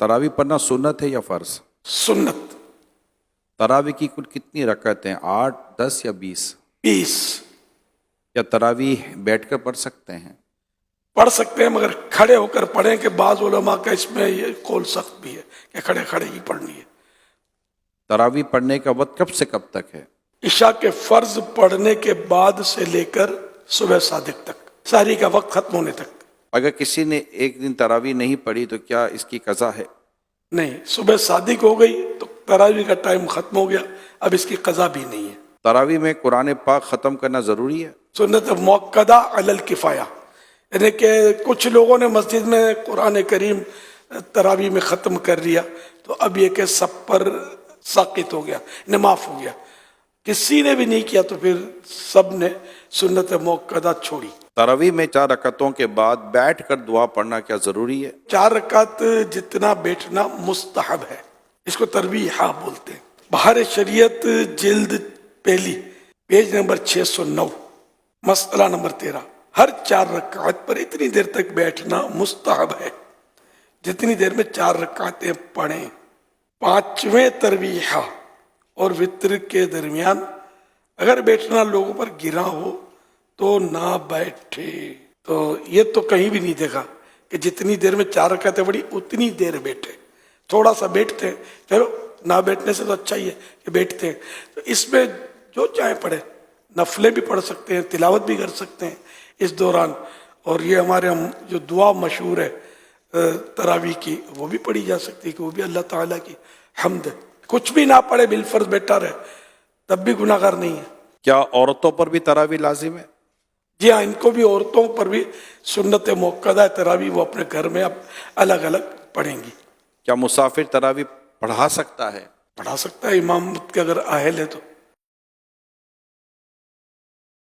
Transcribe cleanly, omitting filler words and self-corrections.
تراویح پڑھنا سنت ہے یا فرض؟ سنت۔ تراویح کی کل کتنی رکعتیں، 8، 10 یا 20؟ 20 کیا تراویح بیٹھ کر پڑھ سکتے ہیں؟ پڑھ سکتے ہیں، مگر کھڑے ہو کر پڑھیں کہ بعض علماء کا اس میں یہ قول سخت بھی ہے کہ کھڑے کھڑے ہی پڑھنی ہے۔ تراویح پڑھنے کا وقت کب سے کب تک ہے؟ عشاء کے فرض پڑھنے کے بعد سے لے کر صبح صادق تک، سحری کا وقت ختم ہونے تک۔ اگر کسی نے ایک دن تراویح نہیں پڑھی تو کیا اس کی قضا ہے؟ نہیں، صبح صادق ہو گئی تو تراویح کا ٹائم ختم ہو گیا، اب اس کی قضا بھی نہیں ہے۔ تراویح میں قرآن پاک ختم کرنا ضروری ہے؟ سنت موقدہ علی الکفایہ، یعنی کہ کچھ لوگوں نے مسجد میں قرآن کریم تراویح میں ختم کر لیا تو اب یہ کہ سب پر ساقط ہو گیا، معاف ہو گیا۔ کسی نے بھی نہیں کیا تو پھر سب نے سنت موقدہ چھوڑی۔ تراویح میں 4 رکعتوں کے بعد بیٹھ کر دعا پڑھنا کیا ضروری ہے؟ 4 رکعت جتنا بیٹھنا مستحب ہے، اس کو تربیحہ بولتے ہیں۔ بہار شریعت جلد پہلی، پیج نمبر 609، مسئلہ نمبر 13۔ ہر 4 رکعت پر اتنی دیر تک بیٹھنا مستحب ہے جتنی دیر میں 4 رکعتیں پڑھیں۔ 5ویں تربیحہ اور وطر کے درمیان اگر بیٹھنا لوگوں پر گرا ہو تو نہ بیٹھے۔ تو یہ تو کہیں بھی نہیں دیکھا کہ جتنی دیر میں 4 رکعتیں پڑھی اتنی دیر بیٹھے، تھوڑا سا بیٹھتے ہیں، چلو نہ بیٹھنے سے تو اچھا ہی ہے کہ بیٹھتے ہیں۔ تو اس میں جو چاہے پڑھے، نفلیں بھی پڑھ سکتے ہیں، تلاوت بھی کر سکتے ہیں اس دوران۔ اور یہ ہمارے جو دعا مشہور ہے تراویح کی، وہ بھی پڑھی جا سکتی ہے کہ وہ بھی اللہ تعالیٰ کی حمد ہے۔ کچھ بھی نہ پڑھے بالفرض بیٹھا رہے تب بھی گناہ گار نہیں ہے۔ کیا عورتوں پر بھی تراویح لازم ہے؟ جی ہاں، ان کو بھی، عورتوں پر بھی سنت موقدہ تراویح وہ اپنے گھر میں اب الگ الگ پڑھیں گی۔ کیا مسافر تراویح پڑھا سکتا ہے؟ پڑھا سکتا ہے، امامت کے اگر اہل ہے تو۔